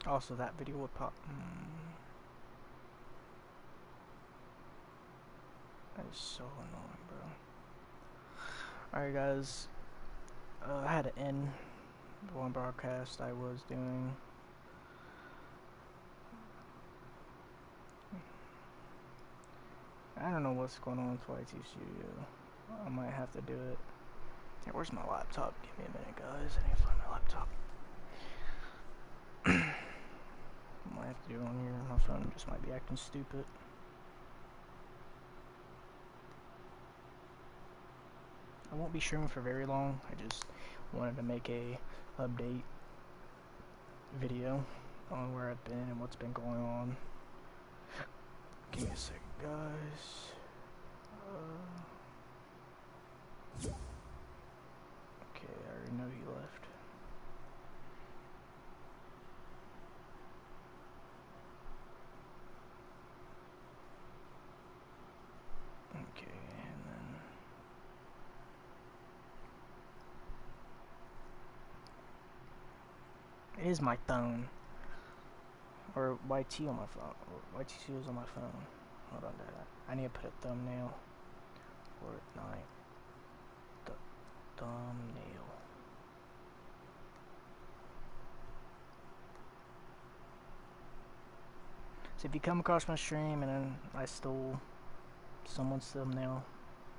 Also, that video would pop. That is so annoying, bro. Alright, guys. I had to end the one broadcast I was doing. I don't know what's going on with YT Studio. I might have to do it. Hey, where's my laptop? Give me a minute, guys. I need to find my laptop. I might have to do it on here. My phone just might be acting stupid. I won't be streaming for very long. I just wanted to make a update video on where I've been and what's been going on. Give me a second, guys. Okay, I already know he left. Okay, and then it is my phone. Or YT on my phone. Or YT is on my phone. Hold on, Dad. I need to put a thumbnail. Fortnite. Thumbnail. So if you come across my stream and then I stole someone's thumbnail,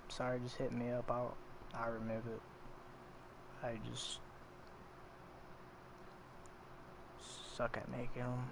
sorry, just hit me up. I'll remove it. I just suck at making them.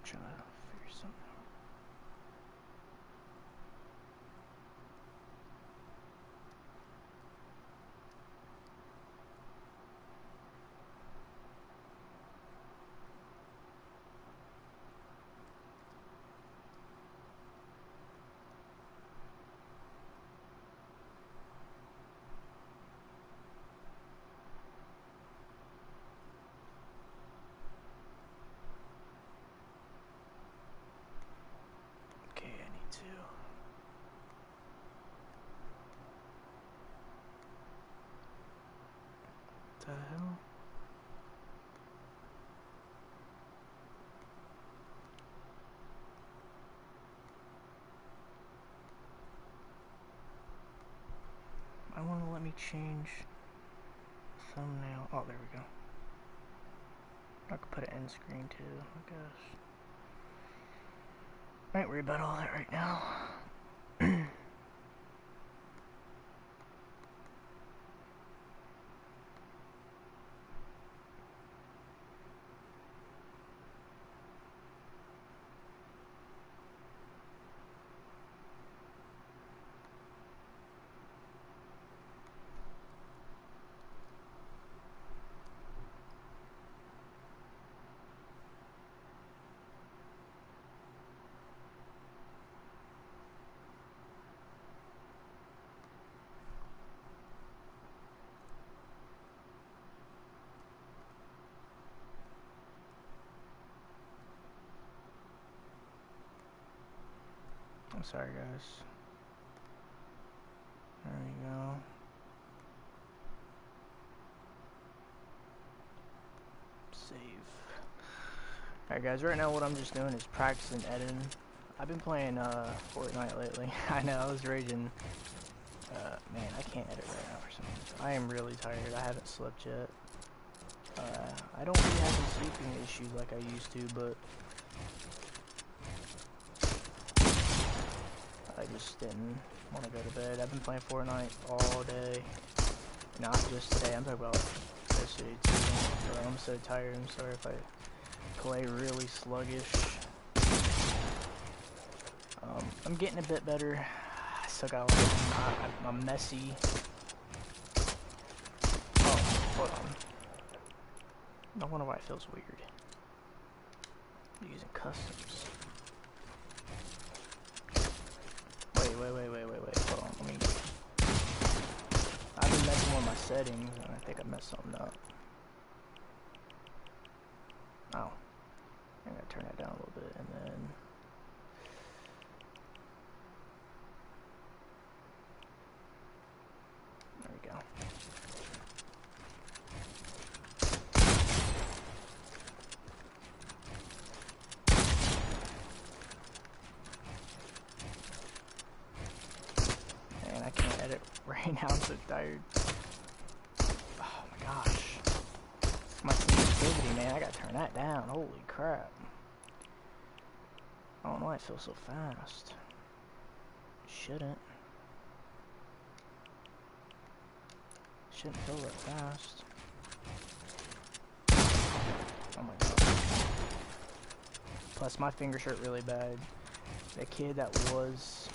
Trying to figure something out. Okay, I need to. What the hell? I want to let me change thumbnail. Oh, there we go. I could put it end screen too, I guess. I ain't worried about all that right now. I'm sorry, guys. There we go. Save. Alright, guys, right now what I'm just doing is practicing editing. I've been playing Fortnite lately. I know, I was raging. Man, I can't edit right now for some reason. I am really tired. I haven't slept yet. I don't really have any sleeping issues like I used to, but I just didn't want to go to bed. I've been playing Fortnite all day. Not just today, I'm talking about yesterday too. Bro, I'm so tired. I'm sorry if I play really sluggish. I'm getting a bit better. I still got a lot. I'm messy. Oh, hold on. I wonder why it feels weird. I'm using customs. Wait. Hold on. Let me. I've been messing with my settings, and I think I messed something up. Oh. I'm gonna turn that down a little bit, and then. There we go. Man, I can't edit right now. I'm so tired. Oh my gosh. It's my sensitivity, man. I gotta turn that down. Holy crap. I don't know why it feels so fast. Shouldn't feel that fast. Oh my god. Plus my fingers hurt really bad. The kid that was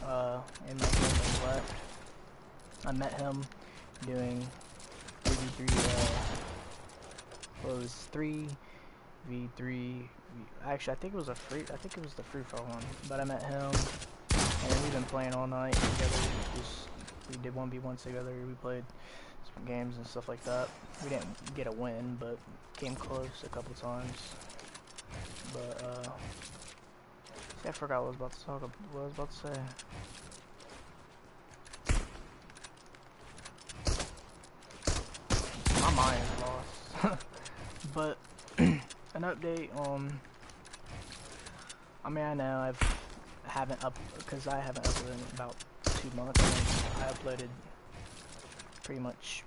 in my game that left, I met him doing 3v3 what was 3v3 actually I think it was the free fall one, but I met him and we've been playing all night together. We did 1v1 together, we played some games and stuff like that. We didn't get a win, but came close a couple times. But see, I forgot what I was about to talk about. What I was about to say. My mind is lost. But an update on. I mean, I know I haven't uploaded in about 2 months. I mean, I uploaded pretty much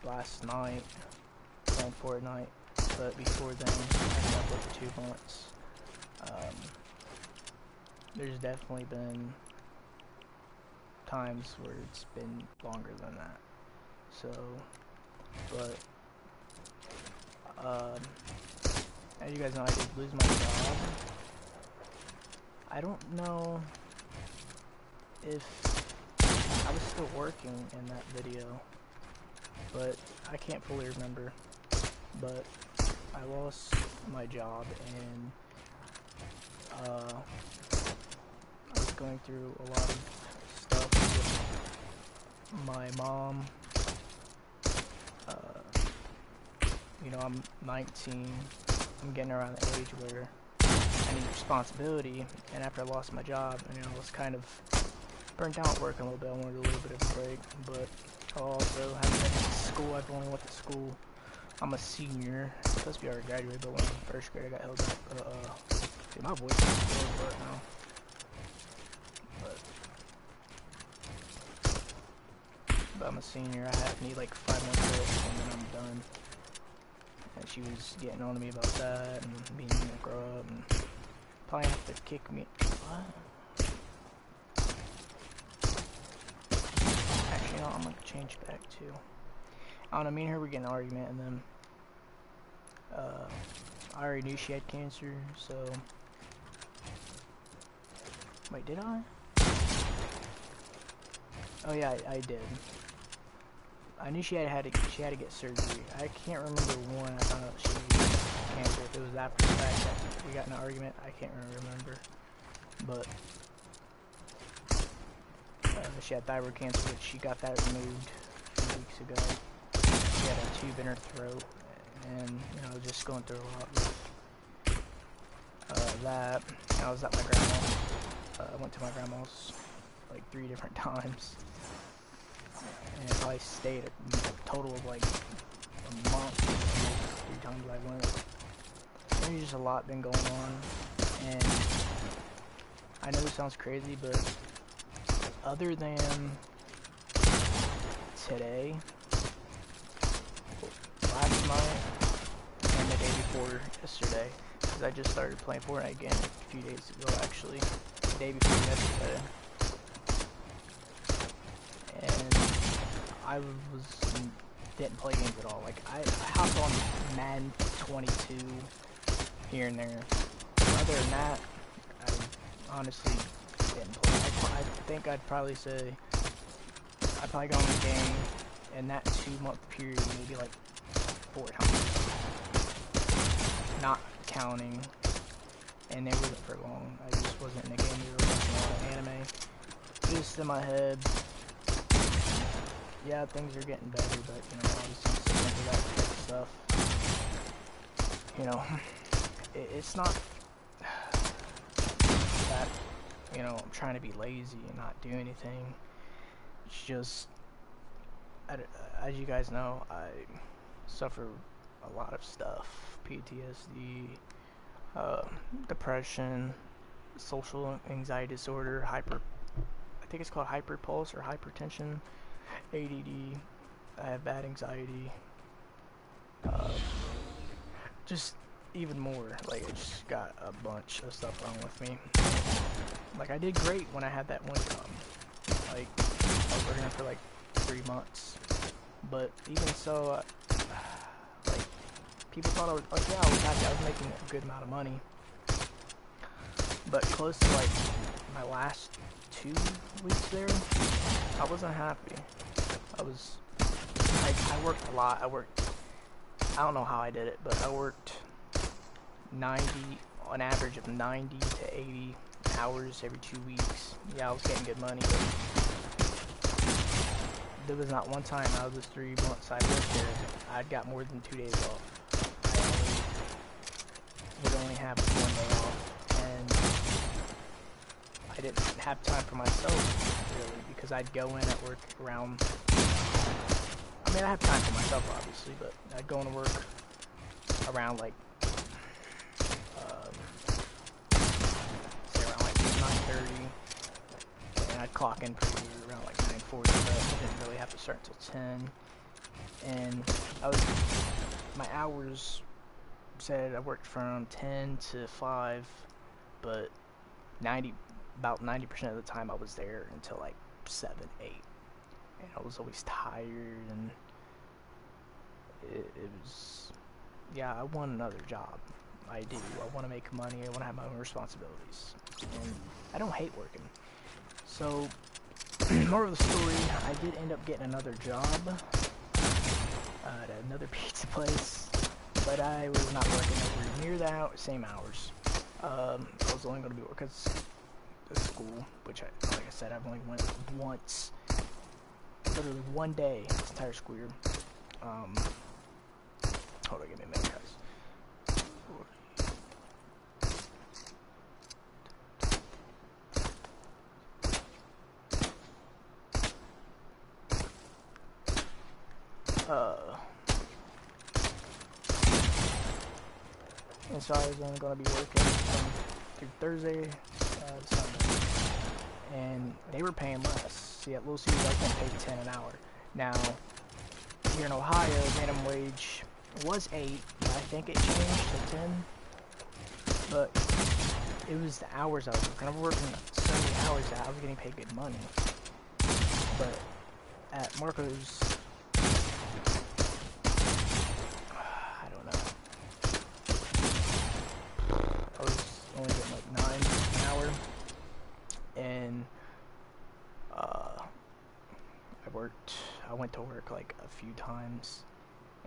last night on Fortnite, but before then I haven't uploaded for 2 months. There's definitely been times where it's been longer than that. So, but as you guys know, I did lose my job. I don't know if I was still working in that video, but I can't fully remember. But I lost my job, and I was going through a lot of stuff with my mom. You know, I'm 19. I'm getting around the age where I need responsibility, and after I lost my job, you know, I was kind of burnt out working a little bit. I wanted a little bit of a break, but I also haven't been to school. I've only went to school. I'm a senior. I'm supposed to be already graduated, but when I was in first grade, I got held up. Dude, my voice is horrible right now. But I'm a senior. I need like 5 more credits, and then I'm done. And she was getting on to me about that, and being to grow up, and probably have to kick me. What? Actually, no, I'm gonna change back to. I don't know, me and her were getting an argument, and then I already knew she had cancer, so. Wait, did I? Oh yeah, I did. I knew she had to get surgery. I can't remember when I found out she had cancer. If it was after the fact that we got in an argument, I can't remember. But she had thyroid cancer, which she got that removed a few weeks ago. She had a tube in her throat, and you know, just going through a lot with that. I was at my grandma's. I went to my grandma's like 3 different times. And I probably stayed a total of like a month, 3 times I went. There's just a lot been going on, and I know this sounds crazy, but other than today, last night, and the day before yesterday, because I just started playing Fortnite again a few days ago actually, the day before yesterday. and I didn't play games at all. Like I hopped on Madden 22 here and there. Other than that, I honestly didn't play. I think I'd probably say I probably got on the game in that 2-month period maybe like 4 times, not counting, and it wasn't for long. I just wasn't in the game. We were watching a lot of anime. Just in my head, yeah, things are getting better, but you know, obviously I'm still into that type of stuff. You know, it's not that, you know, I'm trying to be lazy and not do anything. It's just, as you guys know, I suffer a lot of stuff. PTSD, depression, social anxiety disorder, I think it's called hyperpulse or hypertension, ADD, I have bad anxiety, just even more, like I just got a bunch of stuff wrong with me. Like I did great when I had that one job, like I was working there for like 3 months, but even so, like people thought I was, like yeah, I was happy, I was making a good amount of money, but close to like my last 2 weeks there, I wasn't happy. I worked a lot. I don't know how I did it, but I worked an average of 90 to 80 hours every 2 weeks. Yeah, I was getting good money, but there was not one time out of those 3 months I worked there I got more than 2 days off. I would only have 1 day off, and I didn't have time for myself, really, because I'd go in at work around, I mean, I have time for myself, obviously, but I'd go into work around, like, say around, like, 9:30, and I'd clock in pretty around, like, 9:40, but I didn't really have to start until 10, and my hours said I worked from 10 to 5, but about 90% of the time I was there until like 7, 8, and I was always tired, and it was, yeah, I want another job. I do. I want to make money. I want to have my own responsibilities, and I don't hate working. So, more of the story, I did end up getting another job at another pizza place, but I was not working over near the same hours. I was only going to be working at school, which, like I said, I've only went once, literally 1 day this entire school year. Hold on, give me a minute, guys. And so I was only going to be working through Thursday to Sunday, and they were paying less. See, at Little Caesars I can pay 10 an hour. Now, here in Ohio, minimum wage was 8, but I think it changed to 10, but it was the hours I was working. I was working so many hours that I was getting paid good money, but at Marco's, only getting like 9 an hour, and I went to work like a few times,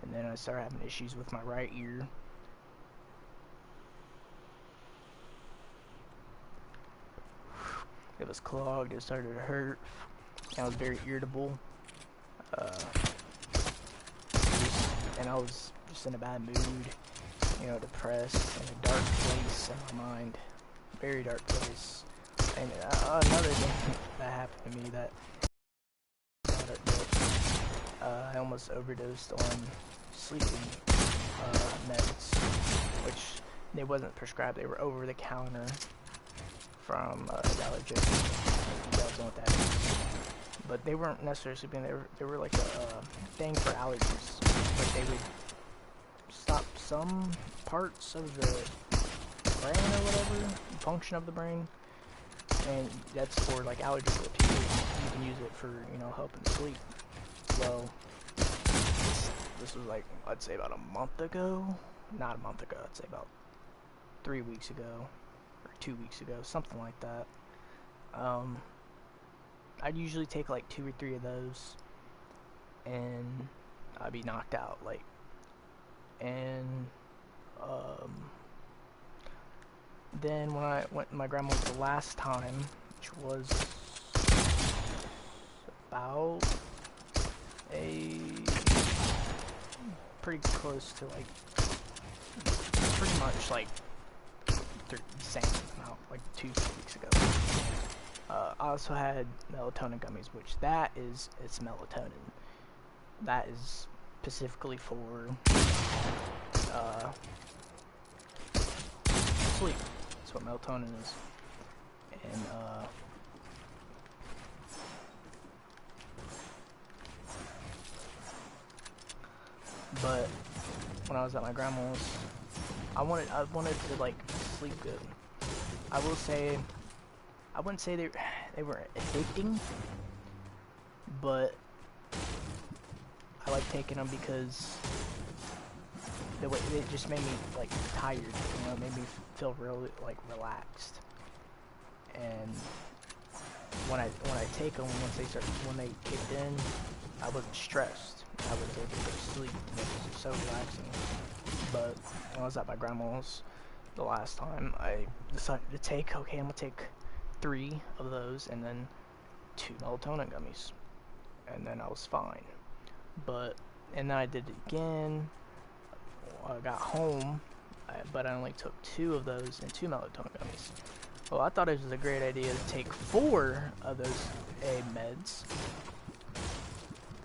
and then I started having issues with my right ear. It was clogged, it started to hurt, and I was very irritable, and I was just in a bad mood, you know, depressed, in a dark place in my mind, very dark place. And another thing that happened to me that I almost overdosed on sleeping meds, which they wasn't prescribed, they were over the counter from Dollar General. You guys know what that is. But they weren't necessarily sleeping, they were like a thing for allergies, but they would stop some parts of the brain or whatever, function of the brain, and that's for like allergies for people. You can use it for, you know, helping sleep. Well, this was like, I'd say about a month ago. Not a month ago, I'd say about 3 weeks ago or 2 weeks ago, something like that. I'd usually take like 2 or 3 of those, and I'd be knocked out. Like, and then when I went to my grandma's the last time, which was about pretty close to like, pretty much like the same amount, like 2 weeks ago. I also had melatonin gummies, which it's melatonin. That is specifically for sleep. That's what melatonin is. And but when I was at my grandma's, I wanted to like sleep good. I will say, I wouldn't say they were addicting, but I like taking them because the way it just made me like tired, you know, it made me feel really like relaxed. And when I take them, when they kicked in, I wasn't stressed. I was able to go to sleep. It was just so relaxing. But when I was at my grandma's the last time, I decided to take, okay, I'm gonna take 3 of those and then 2 melatonin gummies, and then I was fine. And then I did it again. I got home, but I only took 2 of those and 2 melatonin gummies. Well, I thought it was a great idea to take 4 of those meds.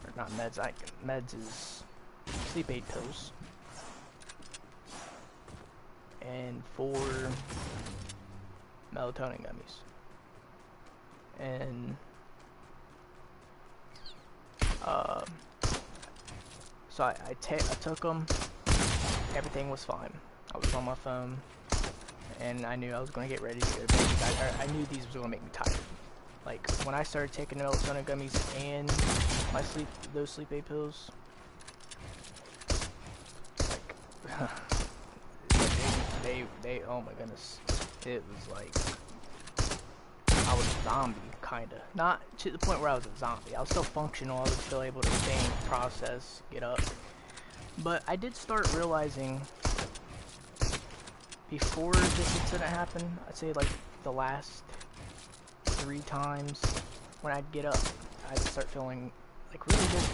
Or not meds, meds is sleep aid pills. And 4 melatonin gummies. And so I took them. Everything was fine. I was on my phone, and I knew I was going to get ready to go to bed. I knew these was going to make me tired. Like, when I started taking the melatonin gummies and those sleep aid pills, like, they oh my goodness, it was like I was a zombie, kinda. Not to the point where I was a zombie. I was still functional. I was still able to think, process, get up. But I did start realizing before this incident happened, I'd say like the last 3 times when I'd get up, I'd start feeling like really dizzy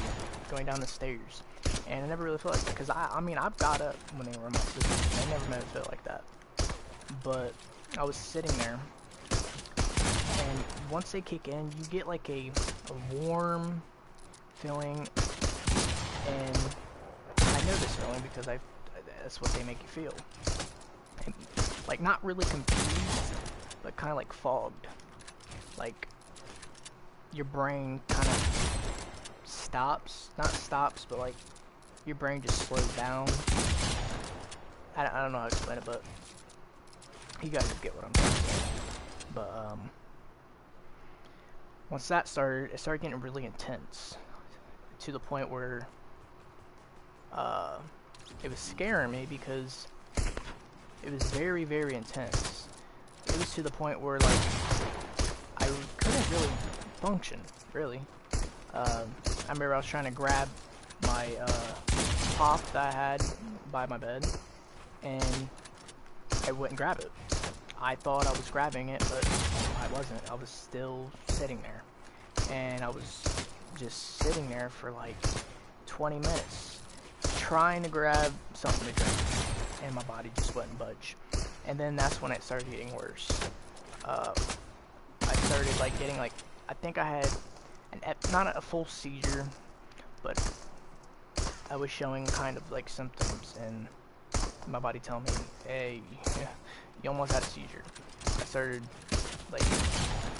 going down the stairs. And I never really felt like that, because I mean, I've got up when they were in my system. I never made it feel like that. But I was sitting there, and once they kick in, you get like a warm feeling, and I know this feeling because that's what they make you feel. And, like, not really confused, but kind of like fogged. Like, your brain kind of not stops, but like, your brain just slows down. I don't know how to explain it, but you guys just get what I'm trying to say. But, once that started, it started getting really intense, to the point where, it was scaring me because it was very, very intense. It was to the point where, like, I couldn't really function, really. I remember I was trying to grab my, pop that I had by my bed, and I wouldn't grab it. I thought I was grabbing it, but I wasn't. I was still sitting there. And I was just sitting there for like 20 minutes, trying to grab something to drink, and my body just wouldn't budge. And then that's when it started getting worse. I started like getting like, I think I had not a full seizure, but I was showing kind of like symptoms, and my body telling me, hey, you almost had a seizure. I started like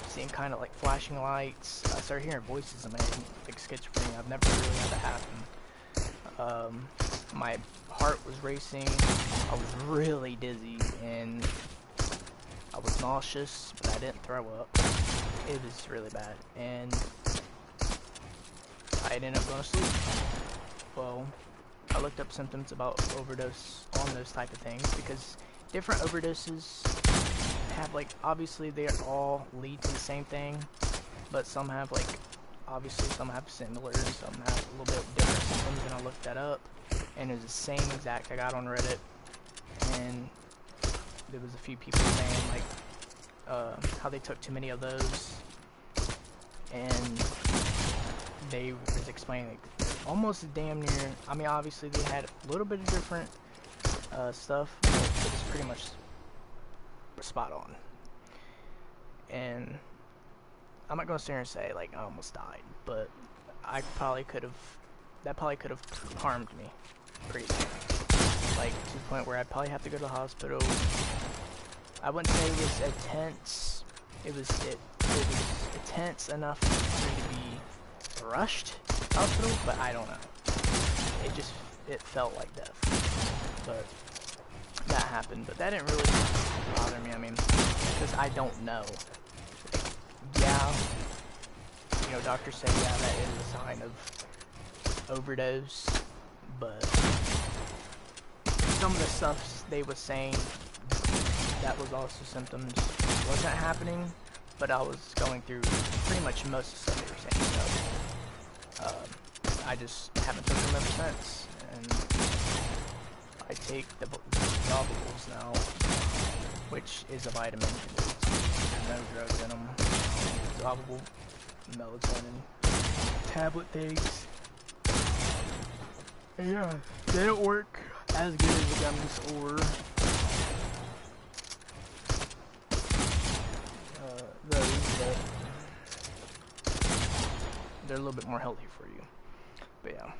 seeing kind of like flashing lights. I started hearing voices in my head, like schizophrenia. I've never really had that happen. My heart was racing. I was really dizzy, and I was nauseous, but I didn't throw up. It was really bad, and I ended up going to sleep. Well, I looked up symptoms about overdose on those type of things, because different overdoses have, like, obviously they all lead to the same thing, but some have, like, obviously some have similar, some have a little bit different symptoms, and I looked that up, and it was the same exact. I got on Reddit, and there was a few people saying, like, how they took too many of those, and they was explaining, like, almost damn near, I mean, obviously they had a little bit of different stuff, but it was pretty much spot on. And I'm not gonna sit here and say, like, I almost died, but I probably could have, that probably could have harmed me pretty bad. Like, to the point where I'd probably have to go to the hospital. I wouldn't say it was intense. It was intense enough for me to be rushed to the hospital, but I don't know. It felt like death. But that happened. But that didn't really bother me. I mean, because I don't know. Like, yeah, you know, doctors say, yeah, that is a sign of overdose, but some of the stuff they was saying that was also symptoms wasn't happening, but I was going through pretty much most of the stuff they were saying, so I just haven't took them ever since, and I take the Zobables now, which is a vitamin. There's no drugs in them. Zobable melatonin tablet things. And yeah, they don't work as good as the gummies or those, but they're a little bit more healthy for you. But yeah,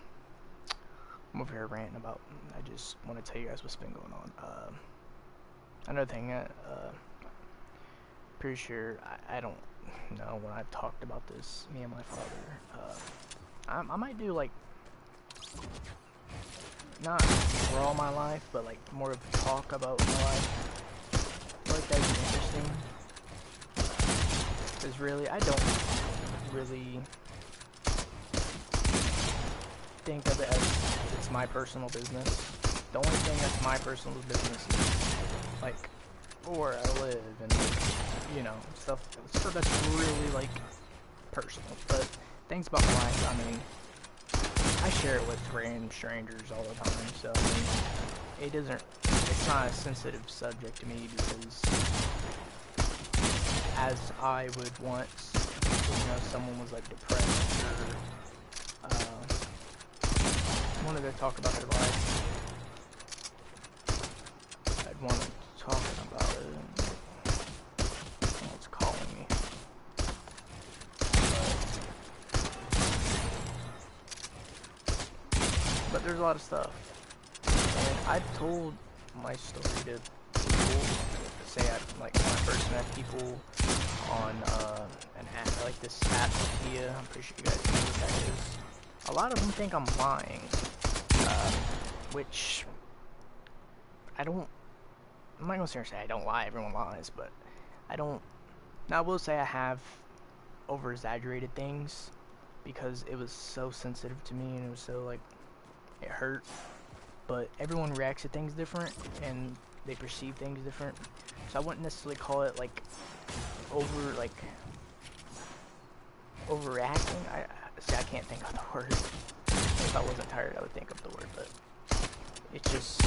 I'm over here ranting about, I just want to tell you guys what's been going on. Another thing, pretty sure, I don't know when I've talked about this, me and my father, I might do, like, not for all my life, but like more of a talk about my life. I feel like that'd be interesting, because really, I don't really think of it as it's my personal business. The only thing that's my personal business is, like, where I live, and, you know, stuff that's really, like, personal. But things about my life, I mean, I share it with random strangers all the time, so, I mean, it's not a sensitive subject to me, because as I would want, you know, someone was, like, depressed, or, wanted to talk about their life, I'd want to talk about it. Someone's calling me. But there's a lot of stuff. And I've told my story to people. Say like when I first met people on an app, like this app, Tia. I'm pretty sure you guys know what that is. A lot of them think I'm lying, which I'm not gonna say I don't lie, everyone lies, but I don't. Now I will say I have over-exaggerated things, because it was so sensitive to me, and it was so, like, it hurt, but everyone reacts to things different, and they perceive things different, so I wouldn't necessarily call it, like, overreacting. I can't think of the word. If I wasn't tired, I would think of the word, but it just,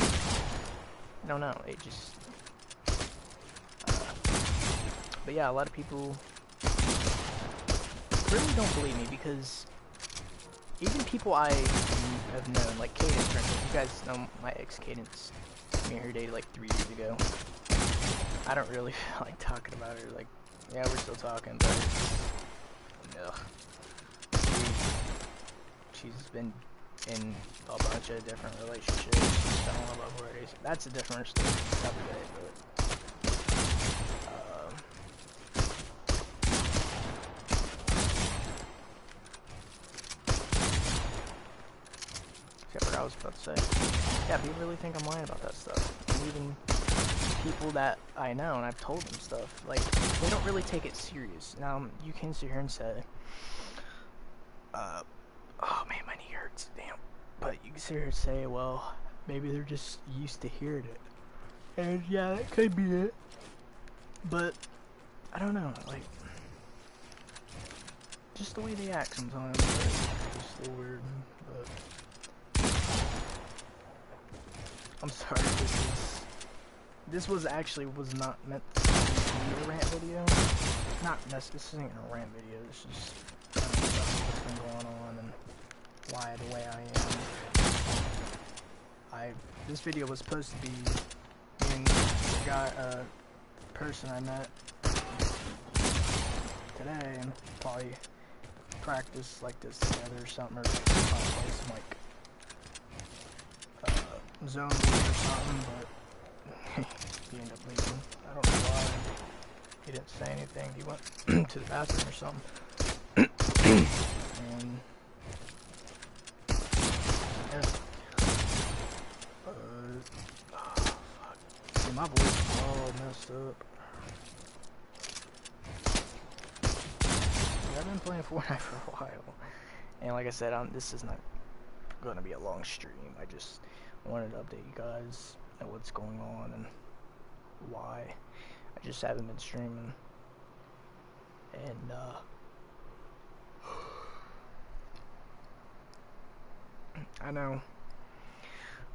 I don't know, it just, but yeah, a lot of people really don't believe me, because even people I have known, like Cadence, for instance, you guys know my ex Cadence, me and her dated like 3 years ago. I don't really like talking about her, like, yeah, we're still talking, but, ugh. She's been in a bunch of different relationships. I don't know about where it is. That's a different story. I forgot what I was about to say. Yeah, people really think I'm lying about that stuff. And even people that I know, and I've told them stuff. Like, they don't really take it serious. Now, you can sit here and say, oh man, my knee hurts, damn. But you can sit here and say, well, maybe they're just used to hearing it. And yeah, that could be it. But, I don't know, like, just the way they act sometimes, it's just a little weird, but I'm sorry, this was actually not meant to be a rant video. This isn't a rant video, this is kind of stuff that's been going on and why the way I am. This video was supposed to be when the person I met today and probably practice like this together or something, or play some like zone or something, but he ended up leaving. I don't know why. He didn't say anything. He went to the bathroom or something. And yeah. Oh, fuck. See, my voice is all messed up. I've been playing Fortnite for a while, and like I said, this is not going to be a long stream. I just wanted to update you guys on what's going on and why I just haven't been streaming. And I know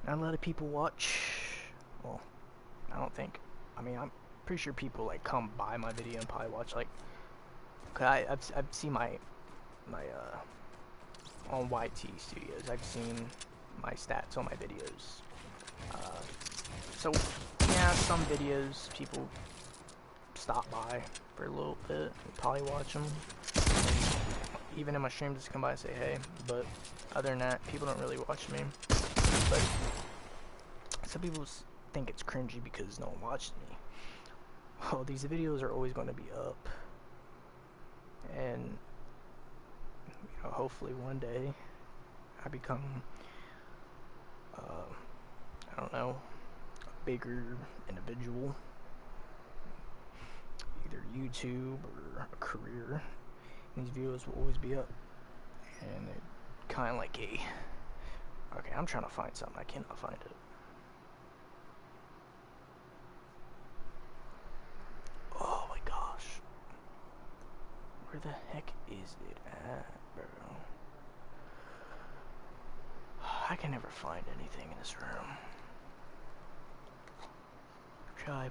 not a lot of people watch. Well, I don't think. I mean, I'm pretty sure people like come by my video and probably watch like. Cause I've seen my on YT Studios. I've seen my stats on my videos. So yeah, some videos people stop by for a little bit, probably watch them. And even in my streams, just come by and say hey. But other than that, people don't really watch me. But some people think it's cringy because no one watched me. Well, these videos are always going to be up. And you know, hopefully one day I become I don't know, a bigger individual, either YouTube or a career. These videos will always be up, and they're kind of like a okay, I'm trying to find something, I cannot find it. Oh my gosh, where the heck is it at, bro? I can never find anything in this room. Try to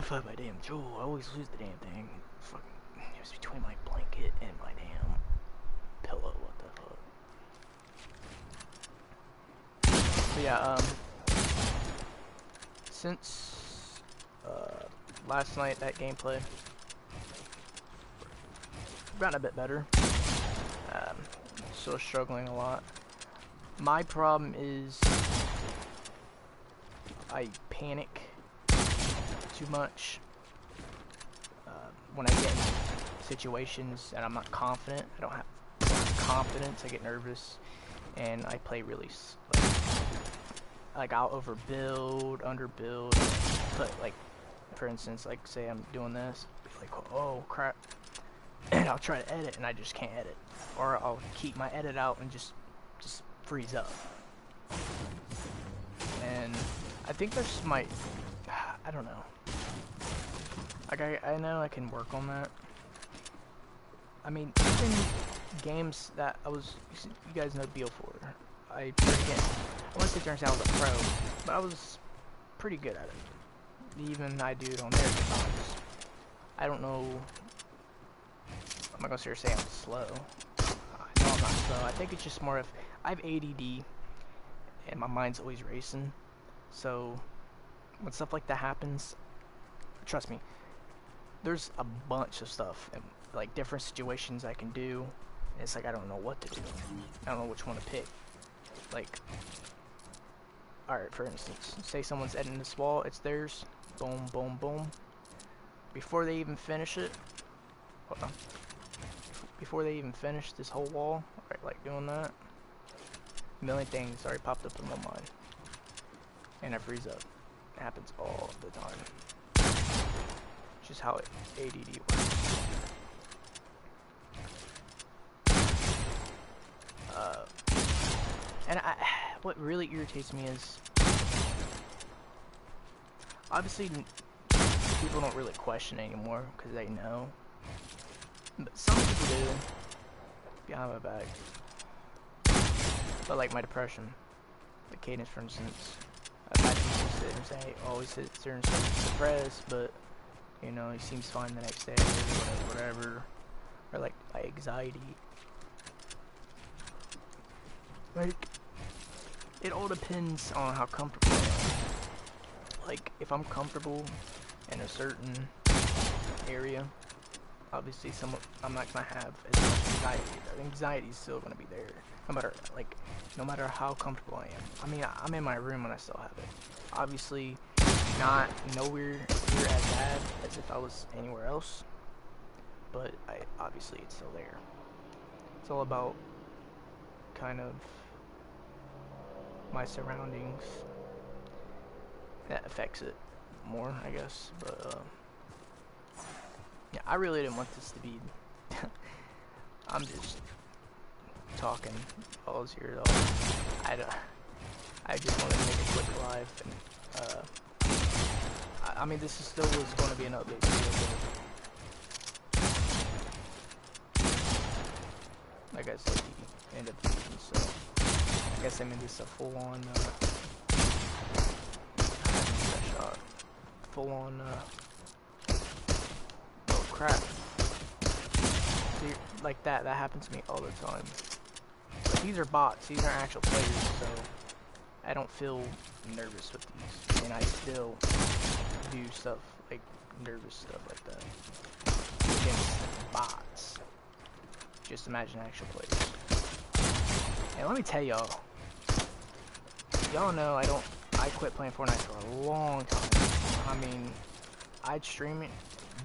find my damn jewel. I always lose the damn thing. Fucking, it was between my blanket and my damn pillow. What the fuck? But yeah, since last night, that gameplay, I've gotten a bit better. Still struggling a lot. My problem is I panic too much when I get in situations and I'm not confident. I don't have confidence. I get nervous and I play really like I'll overbuild, underbuild, but like for instance, like say I'm doing this, like oh crap, and I'll try to edit and I just can't edit, or I'll keep my edit out and just freeze up. And I think there's I don't know. Like I know I can work on that. I mean, even games that you guys know BO4. I won't sit there and say I was a pro, but I was pretty good at it. Even I do it on there sometimes. I don't know. I'm not gonna sit here and say I'm slow. No, I'm not slow. I think it's just more of I have ADD, and my mind's always racing. So when stuff like that happens, trust me, there's a bunch of stuff and like different situations I can do. And it's like I don't know what to do. I don't know which one to pick. Like, alright, for instance, say someone's editing this wall, it's theirs. Boom, boom, boom. Before they even finish it, hold on. Before they even finish this whole wall, right, like doing that, a million things already popped up in my mind. and I freeze up. It happens all the time. It's just how ADD works. And what really irritates me is, obviously, people don't really question anymore because they know. But some people do, behind my back. But like my depression, like Cadence, for instance, I've had people sit and say, oh, he sits there and says depressed, but you know, he seems fine the next day, or whatever. Or like anxiety. Like, it all depends on how comfortable I am. Like, if I'm comfortable in a certain area, obviously I'm not gonna have as much anxiety. The anxiety is still gonna be there, no matter how comfortable I am. I mean, I'm in my room and I still have it. Obviously, nowhere near as bad as if I was anywhere else, but obviously it's still there. It's all about kind of my surroundings that affects it more, I guess. But yeah, I really didn't want this to be I'm just talking all this here though. I just wanted to make a quick live, and I mean, this still was going to be an update video, but like I said, the end of the season, so I guess I made this a full-on full-on oh crap. See, like that happens to me all the time. But these are bots, these aren't actual players, so I don't feel nervous with these, and I still do stuff like nervous stuff like that against bots. Just imagine actual players. And let me tell y'all know I quit playing Fortnite for a long time. I mean, I'd stream it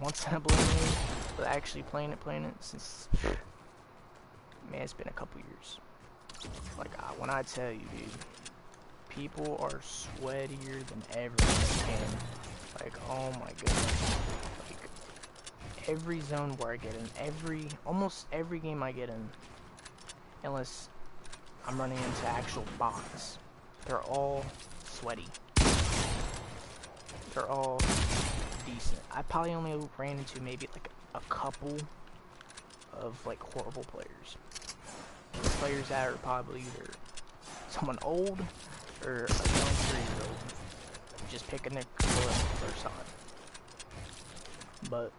once in a blue moon, but actually playing it since, man, it's been a couple years. Like, when I tell you, dude, people are sweatier than ever they can. Like, oh my goodness. Like, every zone where I get in, almost every game I get in, unless I'm running into actual bots, they're all sweaty. They're all decent. I probably only ran into maybe like a couple of like horrible players. Players that are probably either someone old or a young 3-year-old just picking their controller for the first time. But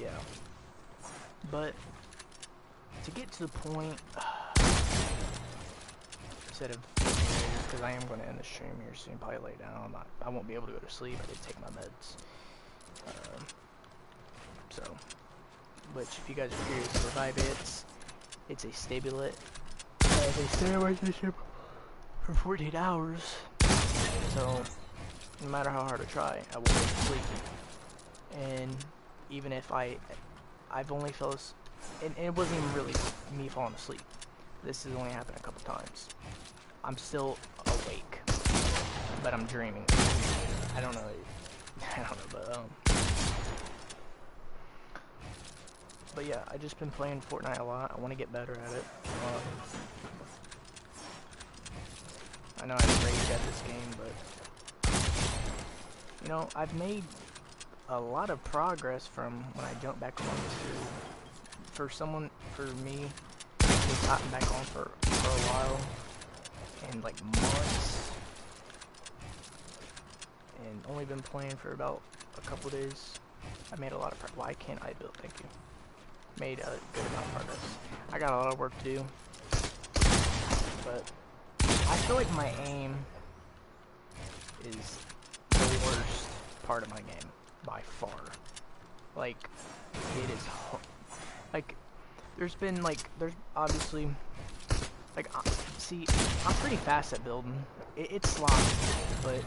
yeah. But to get to the point, instead of because I am going to end the stream here soon, probably lay down. I won't be able to go to sleep. I did take my meds. So, which if you guys are curious, Revive it's a stabulet. They stay in relationship for 48 hours. So, no matter how hard I try, I won't sleep. And even if I've only fell asleep, and it wasn't even really me falling asleep. This has only happened a couple times. I'm still awake, but I'm dreaming. I don't know, but yeah, I just been playing Fortnite a lot. I want to get better at it. I know I'm rage at this game, but you know, I've made a lot of progress from when I jumped back on this field. For me, just gotten back on for a while, and like months, and only been playing for about a couple days. I made a lot of progress. Why can't I build? Thank you. Made a good amount of progress. I got a lot of work to do, but I feel like my aim is the worst part of my game by far. Like, it is like, there's obviously, like, see, I'm pretty fast at building. It's sloppy, but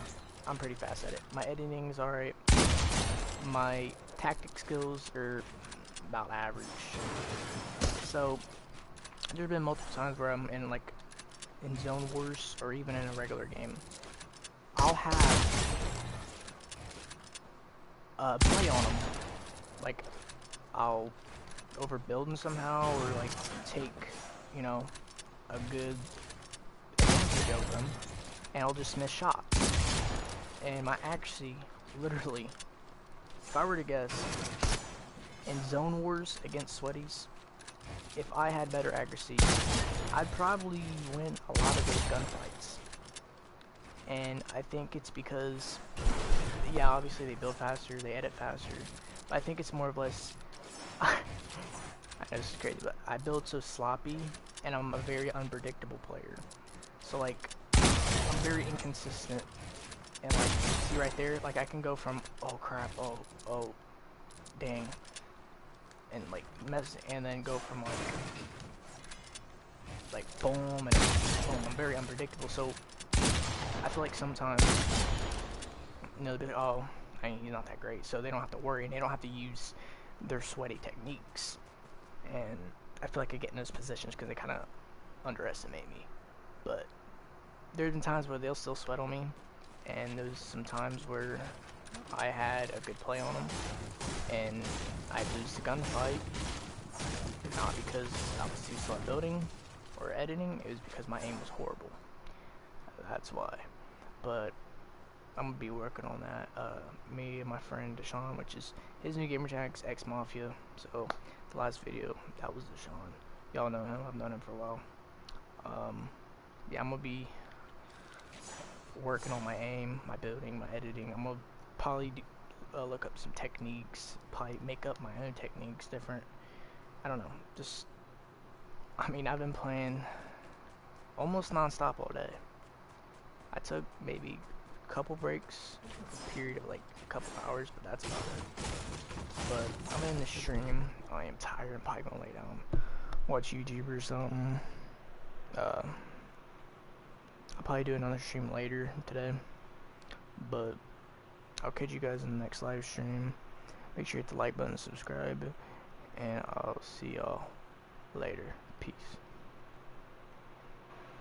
I'm pretty fast at it. My editing is alright. My tactic skills are about average. So, there's been multiple times where I'm in, like, in Zone Wars or even in a regular game, I'll have play on them. Like, I'll overbuild them somehow, or like take, you know, a good advantage of them, and I'll just miss shots. And my accuracy, literally, if I were to guess, in Zone Wars against Sweaties, if I had better accuracy, I'd probably win a lot of those gunfights. And I think it's because, yeah, obviously they build faster, they edit faster, but I think it's more or less, I know this is crazy, but I build so sloppy, and I'm a very unpredictable player. So like, I'm very inconsistent, and like, see right there, like I can go from, oh crap, oh, dang, and like, and then go from like boom, and boom. I'm very unpredictable, so I feel like sometimes, you know, oh, he's not that great, so they don't have to worry, and they don't have to use their sweaty techniques. And I feel like I get in those positions because they kind of underestimate me. But there's been times where they'll still sweat on me, and there's some times where I had a good play on them, and I lose the gunfight, not because I was too slow at building or editing, it was because my aim was horrible. That's why. But I'm gonna be working on that. Me and my friend Deshaun, which is his new gamer tag's X Mafia. So the last video, that was Deshaun. Y'all know him. I've known him for a while. Yeah, I'm gonna be working on my aim, my building, my editing. I'm gonna probably look up some techniques, probably make up my own techniques, different. I don't know. Just, I mean, I've been playing almost non-stop all day. I took maybe a couple breaks, a period of like a couple hours, but that's about it. But I'm in the stream. I am tired. I'm probably gonna lay down, watch YouTube or something. I'll probably do another stream later today, but I'll catch you guys in the next live stream. Make sure you hit the like button, subscribe, and I'll see y'all later. Peace.